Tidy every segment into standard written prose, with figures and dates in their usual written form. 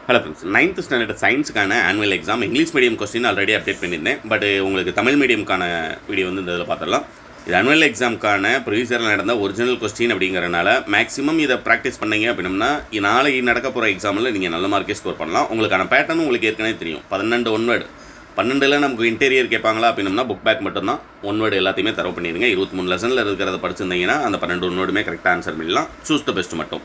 Hello friends, 9th standard சயின்ஸுக்கான annual exam English medium question already update பண்ணியிருந்தேன். But உங்களுக்கு Tamil மீடியம்க்கான video வந்து இந்த இதில் பார்த்துடலாம். இது ஆனுவல் எக்ஸாமுக்கான ப்ரொவிசரில் நடந்த ஒரிஜினல் கொஸ்டின் அப்படிங்கிறனால மேக்ஸிமம் இதை ப்ராக்டிஸ் பண்ணீங்க அப்படின்னா நாளைக்கு நடக்க போகிற எக்ஸாமில் நீங்கள் நல்ல மார்க்கே ஸ்கோர் பண்ணலாம். உங்களுக்கான பேட்டர்னும் உங்களுக்கு ஏற்கனவே தெரியும். 12 ஒன்வேர்டு 12ல் நமக்கு இன்டீரியர் கேட்பாங்களா அப்படின்னா புக் பேக் மட்டும்தான் ஒன்வேர்டு எல்லாத்தையுமே தரவு பண்ணிடுங்க. 23 லெசனில் இருக்கிறத படிச்சிருந்தீங்கன்னா அந்த 12 ஒன்வேர்டுமே கரெக்டாக ஆன்சர் பண்ணிடலாம். சூஸ் த பெஸ்ட் மட்டும்.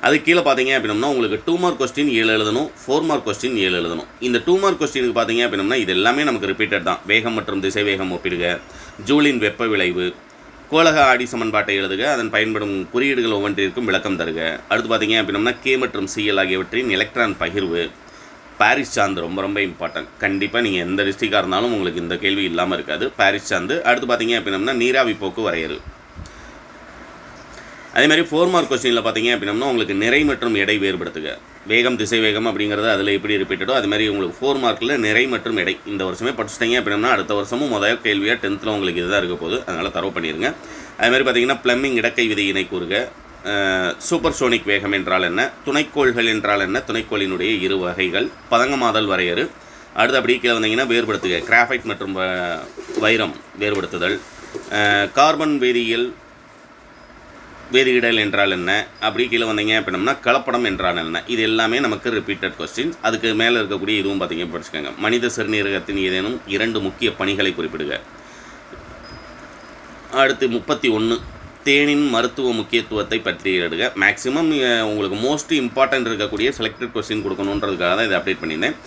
அது கீழே பார்த்தீங்க அப்படின்னா உங்களுக்கு 2 மார்க் கொஸ்டின் 7 எழுதணும், 4 மார்க் கொஸ்டின் 7 எழுதணும். இந்த 2 மார்க் கொஸ்டினுக்கு பார்த்தீங்க அப்படின்னா இது எல்லாமே நமக்கு ரிப்பீட்டட் தான். வேகம் மற்றும் திசை வேகம் ஒப்பிடுக, ஜூலின் வெப்ப விளைவு, கோளக ஆடி சமன்பாட்டை எழுதுக, அதன் பயன்படும் குறியீடுகள் ஒவ்வொன்றிற்கும் விளக்கம் தருக. அடுத்து பார்த்தீங்க அப்படின்னா கே மற்றும் சிஎல் ஆகியவற்றின் எலக்ட்ரான் பகிர்வு, பாரிஸ் சார்ந்து ரொம்ப ரொம்ப இம்பார்ட்டன்ட். கண்டிப்பாக நீங்கள் எந்த டிஸ்ட்ரிக்டாக இருந்தாலும் உங்களுக்கு இந்த கேள்வி இல்லாமல் இருக்காது. பாரிஸ் சார்ந்து. அடுத்து பார்த்தீங்க அப்படின்னா நீராவி போக்கு வரையறு. அதேமாதிரி 4 மார்க் கொஸ்டினில் பார்த்தீங்க அப்படின்னா உங்களுக்கு நிறை மற்றும் எடை வேறுபடுத்துக. வேகம் திசை வேகம் அப்படிங்கிறது அதில் எப்படி ரிப்பீட்டடோ அதுமாதிரி உங்களுக்கு 4 மார்க்கில் நிறை மற்றும் எடை இந்த வருஷமே படிச்சிட்டிங்க அப்படின்னா அடுத்த வருஷமும் முதல் கேள்வியாக 10th உங்களுக்கு இதுதான் இருக்க போகுது. அதனால் தரவு பண்ணிடுங்க. அதுமாதிரி பார்த்தீங்கன்னா பிளம்பிங் இடக்கை விதியினை கூறுக, சூப்பர் சோனிக் வேகம் என்றால் என்ன, துணைக்கோள்கள் என்றால் என்ன, துணைக்கோளினுடைய 2 வகைகள், பதங்கமாதல் வரையறு. அடுத்து அப்படி கீழே வந்தீங்கன்னா வேறுபடுத்துக, கிராஃபைட் மற்றும் வைரம் வேறுபடுத்துதல், கார்பன் வேதியிடல் என்றால் என்ன, அப்படி கீழே வந்தீங்க அப்படின்னா கலப்படம் என்றால் என்ன. இது எல்லாமே நமக்கு ரிப்பீட்டட் கொஸ்டின்ஸ். அதுக்கு மேலே இருக்கக்கூடிய இதுவும் பார்த்தீங்க படிச்சுக்கோங்க. மனித சிறுநீரகத்தின் ஏதேனும் 2 முக்கிய பணிகளை குறிப்பிடுக. அடுத்து 31 தேனின் மருத்துவ முக்கியத்துவத்தை பற்றி எடுங்க. மேக்ஸிமம் உங்களுக்கு மோஸ்ட் இம்பார்ட்டன்ட் இருக்கக்கூடிய செலக்டட் கொஸ்டின் கொடுக்கணுன்றதுக்காக தான் இதை அப்டேட் பண்ணியிருந்தேன்.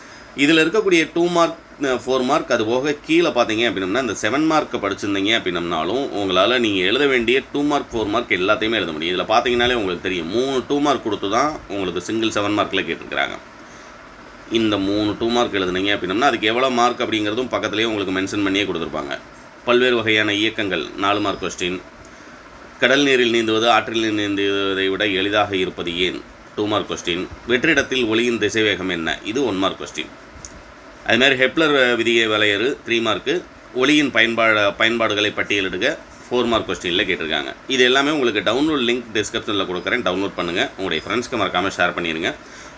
இதில் இருக்கக்கூடிய 2 மார்க் 4 மார்க் அது போக கீழே பார்த்தீங்க அப்படின்னா இந்த 7 மார்க்கை படிச்சிருந்தீங்க அப்படின்னாலும் உங்களால் நீங்கள் எழுத வேண்டிய 2 மார்க் 4 மார்க் எல்லாத்தையுமே எழுத முடியும். இதில் பார்த்தீங்கன்னாலே உங்களுக்கு தெரியும் 3 2 மார்க் கொடுத்து தான் உங்களுக்கு சிங்கிள் 7 மார்க்கில் கேட்டிருக்கிறாங்க. இந்த 3 2 மார்க் எழுதுனீங்க அப்படின்னா அதுக்கு எவ்வளோ மார்க் அப்படிங்கிறதும் பக்கத்துலேயே உங்களுக்கு மென்ஷன் பண்ணியே கொடுத்துருப்பாங்க. பல்வேறு வகையான இயக்கங்கள் 4 மார்க் கொஸ்டின். கடல் நீரில் நீந்துவது ஆற்றில் நீந்துவதை விட எளிதாக இருப்பது ஏன் 2 மார்க் கொஸ்டின். வெற்றிடத்தில் ஒளியின் திசைவேகம் என்ன, இது 1 மார்க் கொஸ்டின். அதுமாதிரி ஹெப்லர் விதியை வரையறு 3 மார்க்கு. ஒளியின் பயன்பாடுகளை பட்டியலிடுக 4 மார்க் கொஸ்டினில் கேட்டிருக்காங்க. இது எல்லாமே உங்களுக்கு டவுன்லோட் லிங்க் டிஸ்கிரிப்ஷனில் கொடுக்குறேன், டவுன்லோட் பண்ணுங்கள். உங்களுடைய ஃப்ரெண்ட்ஸ்க்கு மறக்காமல் ஷேர் பண்ணிடுங்க.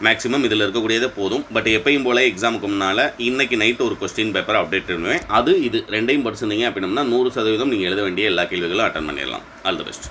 மேக்ஸிமம் இதில் இருக்கக்கூடியதே போதும். பட் எப்பயும் போல் எக்ஸாமுக்கு முன்னால் இன்றைக்கி நைட்டு ஒரு கொஸ்டின் பேப்பர் அப்டேட் பண்ணுவேன். அது இது ரெண்டையும் படிச்சிருந்தீங்க அப்படின்னா 100% நீங்கள் எழுத வேண்டிய எல்லா கேள்விகளும் அட்டன் பண்ணிடலாம். All the best.